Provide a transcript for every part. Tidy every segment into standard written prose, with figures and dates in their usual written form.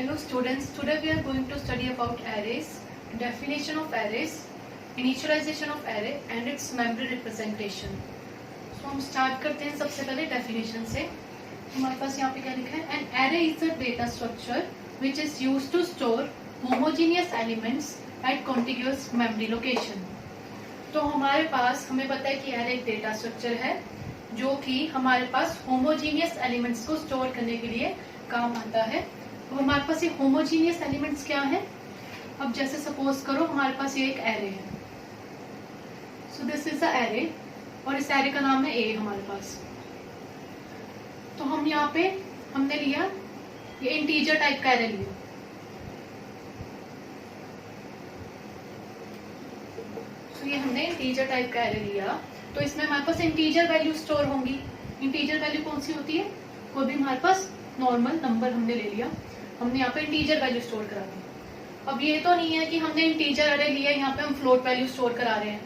Hello students, today we are going to study about arrays, definition of arrays, initialization of array and its memory representation. So हम start करते हैं सबसे पहले definition से. हमारे पास यहाँ पे क्या लिखा है? An array is a data structure which is used to store homogeneous elements at contiguous memory location. तो हमारे पास हमें पता है कि array एक data structure है जो कि हमारे पास homogeneous elements को store करने के लिए काम आता है. तो हमारे पास ये होमोजीनियस एलिमेंट्स क्या है? अब जैसे सपोज करो हमारे पास ये एक एरे है. सो दिस इज अ एरे और इस एरे का नाम है ए हमारे पास. तो हम यहाँ पे हमने लिया ये इंटीजर टाइप का एरे लिया. तो ये हमने इंटीजर टाइप का एरे लिया. तो इसमें हमारे पास इंटीजर वैल्यू स्टोर होंगी. इंटीजर वैल्यू कौन सी होती है? कोई भी हमारे पास नॉर्मल नंबर हमने ले लिया, हमने यहाँ पे इंटीजर वैल्यू स्टोर करा दी. अब ये तो नहीं है कि हमने इंटीजर अरे लिया, यहाँ पे हम फ्लोट वैल्यू स्टोर करा रहे हैं.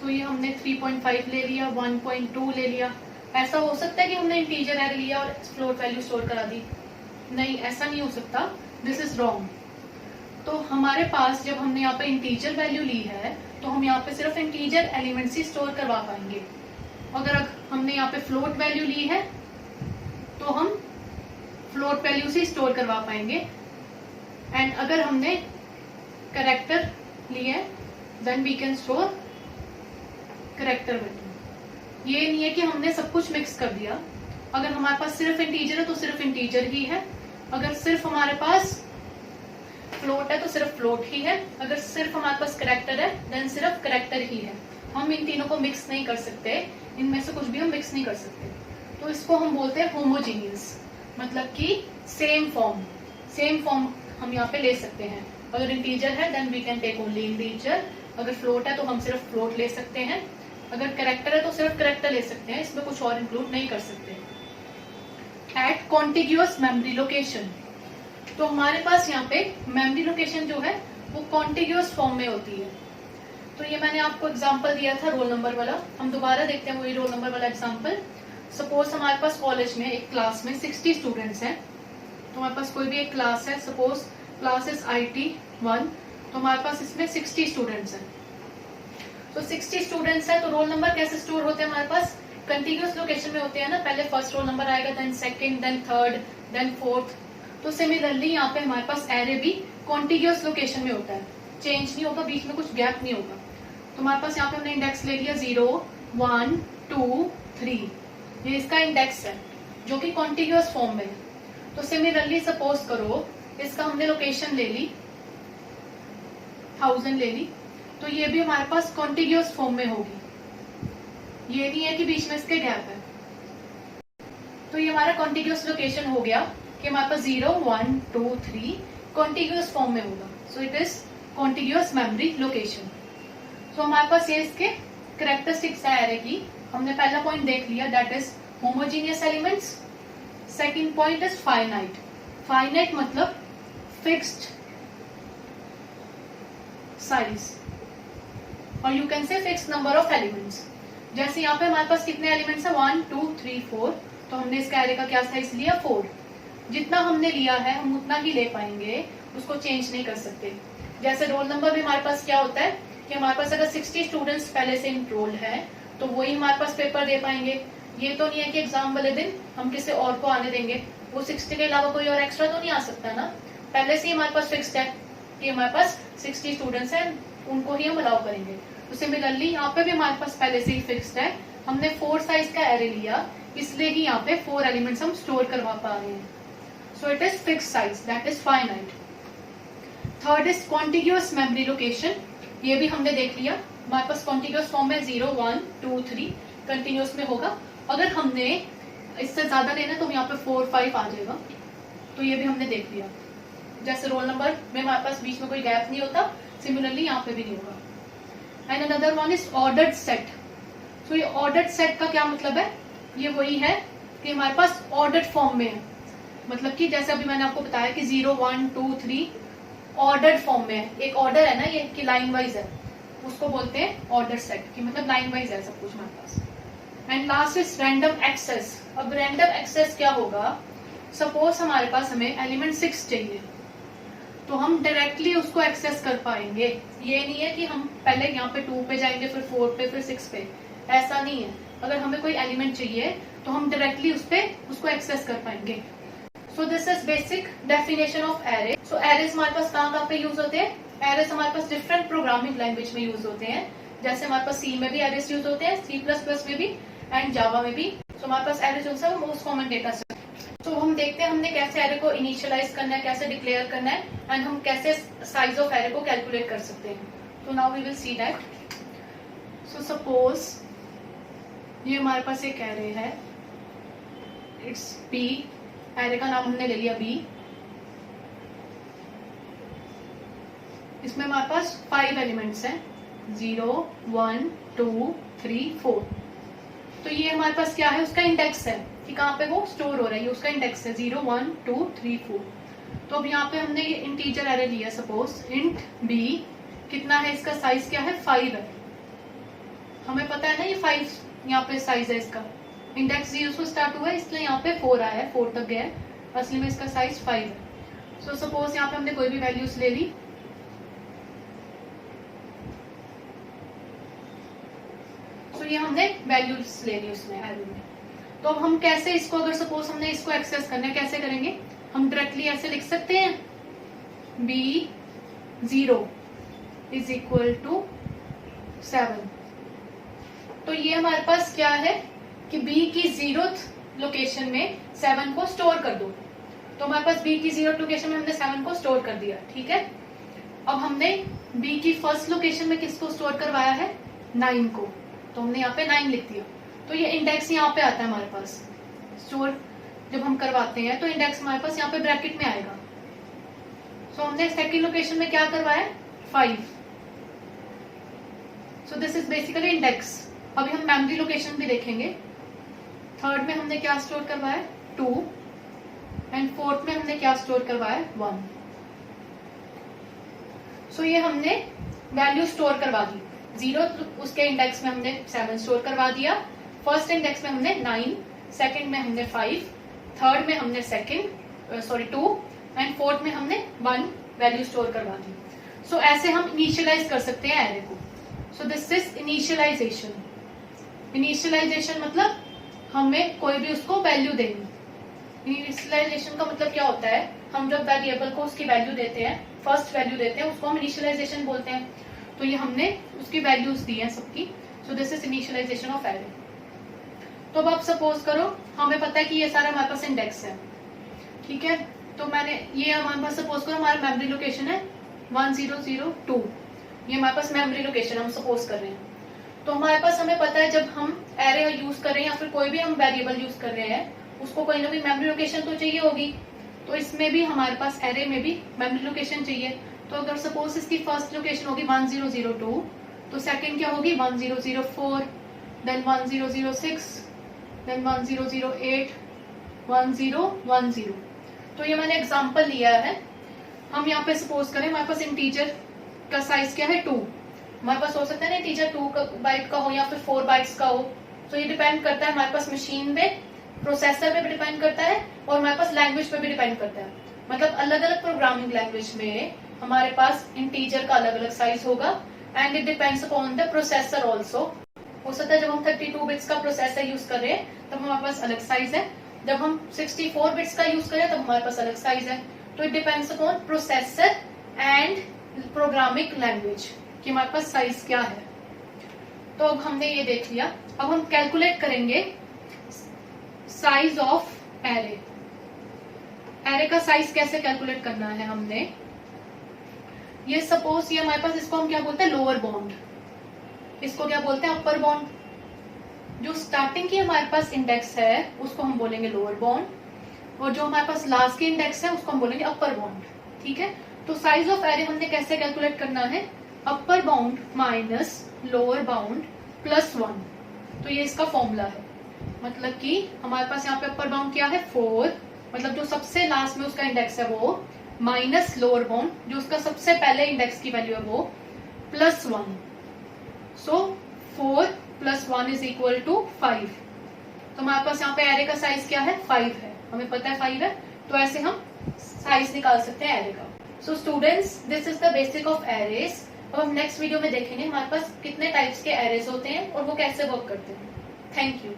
तो ये हमने 3.5 ले लिया, 1.2 ले लिया. ऐसा हो सकता है कि हमने इंटीजर अरे लिया और फ्लोट वैल्यू स्टोर करा दी? नहीं, ऐसा नहीं हो सकता. This is wrong. तो हमारे पास जब हमने यहाँ पे इंटीजर वैल्यू ली है तो हम यहाँ पे सिर्फ इंटीजर एलिमेंट्स ही स्टोर करवा पाएंगे. अगर हमने यहाँ पे फ्लोट वैल्यू ली है तो हम फ्लोट वैल्यू से स्टोर करवा पाएंगे. एंड अगर हमने कैरेक्टर लिए then we can store character value. ये नहीं है कि हमने सब कुछ मिक्स कर दिया. अगर हमारे पास सिर्फ इंटीजर है तो सिर्फ इंटीजर ही है. अगर सिर्फ हमारे पास फ्लोट है तो सिर्फ फ्लोट ही है. अगर सिर्फ हमारे पास कैरेक्टर है देन सिर्फ कैरेक्टर ही है. हम इन तीनों को मिक्स नहीं कर सकते. इनमें से कुछ भी हम मिक्स नहीं कर सकते. तो इसको हम बोलते हैं होमोजीनियस, मतलब कि सेम फॉर्म हम यहाँ पे ले सकते हैं. अगर इंटीजर है then we can take only integer. अगर फ्लोट है तो हम सिर्फ फ्लोट ले सकते हैं. अगर कैरेक्टर है तो सिर्फ कैरेक्टर ले सकते हैं, इसमें कुछ और इंक्लूड नहीं कर सकते. एट कॉन्टिग्यूअस मेमोरी लोकेशन, तो हमारे पास यहाँ पे मेमोरी लोकेशन जो है वो कॉन्टिग्यूअस फॉर्म में होती है. तो ये मैंने आपको एग्जांपल दिया था रोल नंबर वाला. हम दोबारा देखते हैं वही रोल नंबर वाला एग्जांपल. सपोज हमारे पास कॉलेज में एक क्लास में 60 स्टूडेंट्स हैं. तो हमारे पास कोई भी एक क्लास है, सपोज क्लास इज IT1. तो हमारे पास इसमें 60 स्टूडेंट्स हैं. तो 60 स्टूडेंट्स हैं तो रोल नंबर कैसे स्टोर होते हैं हमारे पास? कंटिन्यूअस लोकेशन में होते हैं ना. पहले फर्स्ट रोल नंबर आएगा, then second, then third, then fourth. तो सिमिलरली यहाँ पे हमारे पास एरे भी कॉन्टिन्यूअस लोकेशन में होता है. चेंज नहीं होगा, बीच में कुछ गैप नहीं होगा. तो हमारे पास यहाँ पे हमने इंडेक्स ले लिया 0, 1, 2, 3. ये इसका इंडेक्स है जो कि कॉन्टिग्यूअस फॉर्म में है. तो सिमिलरली सपोज करो इसका हमने लोकेशन ले ली 1000 ले ली. तो ये भी हमारे पास कॉन्टिग्यूअस फॉर्म में होगी. ये नहीं है कि बीच में इसके गैप है. तो ये हमारा कॉन्टिग्यूअस लोकेशन हो गया कि हमारे पास 0, 1, 2, 3 कॉन्टिग्यूअस फॉर्म में होगा. So it is contiguous memory location. तो हमारे पास ये इसके कैरेक्टरिस्टिक्स है एरे की. हमने पहला पॉइंट देख लिया, that is homogeneous elements. Second point is finite. Finite मतलब फिक्स्ड साइज और you can say fixed number of elements. जैसे यहाँ पे हमारे पास कितने एलिमेंट्स है? 1, 2, 3, 4. तो हमने इसका एरे का क्या साइज लिया? 4. जितना हमने लिया है हम उतना ही ले पाएंगे, उसको चेंज नहीं कर सकते. जैसे रोल नंबर भी हमारे पास क्या होता है कि हमारे पास अगर 60 स्टूडेंट्स पहले से इनरोल्ड है तो वही हमारे पास पेपर दे पाएंगे. ये तो नहीं है कि एग्जाम वाले दिन हम किसी और को आने देंगे. वो 60 के अलावा कोई और एक्स्ट्रा तो नहीं आ सकता ना. पहले से ही हमारे पास फिक्स्ड है कि हमारे पास 60 स्टूडेंट्स हैं, उनको ही हम अलाउ करेंगे. तो सिमिलरली यहाँ पे भी हमारे पास पहले से ही फिक्स्ड है. हमने 4 साइज का एरे लिया, इसलिए ही यहाँ पे 4 एलिमेंट्स हम स्टोर करवा पा रहे हैं. So it is fixed size, that is finite. Third is contiguous memory location. ये भी हमने देख लिया. हमारे पास कॉन्टिग्यूअस फॉर्म में 0, 1, 2, 3 कंटिन्यूअस में होगा. अगर हमने इससे ज्यादा लेना तो यहाँ पे 4, 5 आ जाएगा. तो ये भी हमने देख लिया. जैसे रोल नंबर में हमारे पास बीच में कोई गैप नहीं होता, सिमिलरली यहाँ पे भी नहीं होगा. And another one is ordered set. तो ये ऑर्डर्ड सेट का क्या मतलब है? ये वही है कि हमारे पास ऑर्डर्ड फॉर्म में है. मतलब कि जैसे अभी मैंने आपको बताया कि 0, 1, 2, 3 ऑर्डर्ड फॉर्म में है. एक ऑर्डर है ना ये कि लाइन वाइज है, उसको बोलते हैं ऑर्डर सेट की, मतलब लाइन वाइज है सब कुछ हमारे पास. And last is random access. अब रैंडम एक्सेस क्या होगा? सपोज हमारे पास हमें एलिमेंट 6 चाहिए, तो हम डायरेक्टली उसको एक्सेस कर पाएंगे। ये नहीं है कि हम पहले यहाँ पे 2 पे जाएंगे, फिर 4 पे, फिर 6 पे, ऐसा नहीं है। अगर हमें कोई एलिमेंट चाहिए तो हम डायरेक्टली उसको एक्सेस कर पाएंगे। सो this is basic definition of array. So arrays हमारे पास कहाँ पे यूज होते हैं? एरेज हमारे पास डिफरेंट प्रोग्रामिंग लैंग्वेज में यूज होते हैं। जैसे हमारे पास सी में भी एरेज यूज होते हैं, C++ में भी एंड जावा में भी। सो हमारे पास एरे जो है मोस्ट कॉमन डेटा स्ट्रक्चर। तो हम देखते हैं हमने कैसे एरे को इनिशियलाइज करना है, कैसे डिक्लेयर करना है, एंड हम कैसे साइज ऑफ एरे को कैलकुलेट कर सकते हैं। तो now we will see that. So suppose ये हमारे पास एक एरे है, इट्स बी। एरे का नाम हमने ले लिया बी। इसमें हमारे पास 5 एलिमेंट्स हैं, 0, 1, 2, 3, 4। तो ये हमारे पास क्या है? उसका इंडेक्स है कि कहाँ पे वो स्टोर हो रहा है। ये उसका इंडेक्स है 0, 1, 2, 3, 4। तो अब यहाँ पे हमने ये इंटीजर एरे लिया, सपोज इंट बी। कितना है इसका? साइज क्या है? 5 है। हमें पता है ना ये 5 यहाँ पे साइज है इसका। इंडेक्स 0 से स्टार्ट हुआ है, इसलिए यहाँ पे 4 आया है, 4 तक गया है। असली में इसका साइज 5 है। सो सपोज यहाँ पे हमने कोई भी वैल्यूज ले ली। तो ये हमने वैल्यूज ले ली उसमें एरे में। तो अब हम कैसे इसको, अगर सपोज हमने इसको एक्सेस करना है, कैसे करेंगे? हम डायरेक्टली ऐसे लिख सकते हैं, B0 इज इक्वल टू 7। तो ये हमारे पास क्या है कि B की 0th लोकेशन में 7 को स्टोर कर दो। तो हमारे पास B की 0th लोकेशन में हमने 7 को स्टोर कर दिया, ठीक है। अब हमने B की फर्स्ट लोकेशन में किसको स्टोर करवाया है? 9 को। तो हमने यहाँ पे 9 लिख दिया। तो ये इंडेक्स यहाँ पे आता है हमारे पास। स्टोर जब हम करवाते हैं तो इंडेक्स हमारे पास यहाँ पे ब्रैकेट में आएगा। सो हमने सेकंड लोकेशन में क्या करवाया? 5। सो दिस इज बेसिकली इंडेक्स। अभी हम मेमोरी लोकेशन भी देखेंगे। थर्ड में हमने क्या स्टोर करवाया? 2। एंड फोर्थ में हमने क्या स्टोर करवाया? 1। सो ये हमने वैल्यू स्टोर करवा दी। 0 उसके इंडेक्स में हमने 7 स्टोर करवा दिया, फर्स्ट इंडेक्स में हमने 9, सेकंड में हमने 5, थर्ड में हमने 2 एंड फोर्थ में हमने 1 वैल्यू स्टोर करवा दी। सो ऐसे हम इनिशियलाइज कर सकते हैं एरे को। So this is initialisation. Initialisation मतलब हमें कोई भी उसको वैल्यू देनी। इनिशियलाइजेशन का मतलब क्या होता है? हम जब वेरिएबल को उसकी वैल्यू देते हैं, फर्स्ट वैल्यू देते हैं, उसको हम इनिशियलाइजेशन बोलते हैं। तो ये हमने उसकी वैल्यूज दी हैं सबकी। So this is initialisation of array. तो अब आप सपोज करो हमें पता है कि ये सारा हमारे पास इंडेक्स है, ठीक है। तो मैंने ये हमारे पास सपोज करो हमारा मेमोरी लोकेशन है 1002। ये हमारे पास मेमोरी लोकेशन हम सपोज कर रहे हैं। तो हमारे पास हमें पता है जब हम एरे यूज कर रहे हैं या फिर कोई भी हम वेरिएबल यूज कर रहे हैं, उसको कोई ना कोई मेमोरी लोकेशन तो चाहिए होगी। तो इसमें भी हमारे पास एरे में भी मेमोरी लोकेशन चाहिए। तो अगर सपोज इसकी फर्स्ट लोकेशन होगी 1002, तो सेकंड क्या होगी? 1004, देन 1006, देन 1008, 1010। तो ये मैंने एग्जांपल लिया है। हम यहाँ पे सपोज करें हमारे पास इंटीजर का साइज क्या है? 2। हमारे पास हो सकता है ना इंटीजर 2 बाइट का हो या फिर 4 बाइट्स का हो। तो ये डिपेंड करता है हमारे पास मशीन पे, प्रोसेसर पे भी डिपेंड करता है, और हमारे पास लैंग्वेज पे भी डिपेंड करता है। मतलब अलग अलग प्रोग्रामिंग लैंग्वेज में हमारे पास इंटीजर का अलग अलग साइज होगा, and it depends upon the processor also. हो सकता है जब हम 32 बिट्स का प्रोसेसर यूज कर रहे हैं तब हमारे पास अलग साइज है, जब हम 64 बिट्स का यूज करें तब हमारे पास अलग साइज है। तो it depends upon processor and programming language कि हमारे पास साइज क्या है। तो अब हमने ये देख लिया। अब हम कैलकुलेट करेंगे साइज ऑफ एरे। एरे का साइज कैसे कैलकुलेट करना है हमने? ये सपोज ये हमारे पास, इसको हम क्या बोलते हैं? Lower bound. इसको क्या बोलते हैं? Upper bound. जो स्टार्टिंग की हमारे पास इंडेक्स है उसको हम बोलेंगे लोअर बाउंड, और जो हमारे पास लास्ट की इंडेक्स है उसको हम बोलेंगे अपर बाउंड, ठीक है। तो साइज ऑफ एरे हमने कैसे कैलकुलेट करना है? Upper bound minus lower bound plus 1। तो ये इसका फॉर्मूला है। मतलब कि हमारे पास यहाँ पे अपर बाउंड क्या है? 4, मतलब जो सबसे लास्ट में उसका इंडेक्स है वो, माइनस लोअर बाउंड जो उसका सबसे पहले इंडेक्स की वैल्यू है वो, plus 1। So 4 + 1 is equal to 5। तो हमारे पास यहाँ पे एरे का साइज क्या है, 5 है, हमें पता है 5 है, तो ऐसे हम साइज निकाल सकते हैं एरे का। So students, this is the basic of arrays. अब हम नेक्स्ट वीडियो में देखेंगे हमारे पास कितने टाइप्स के एरेज होते हैं और वो कैसे वर्क करते हैं। Thank you.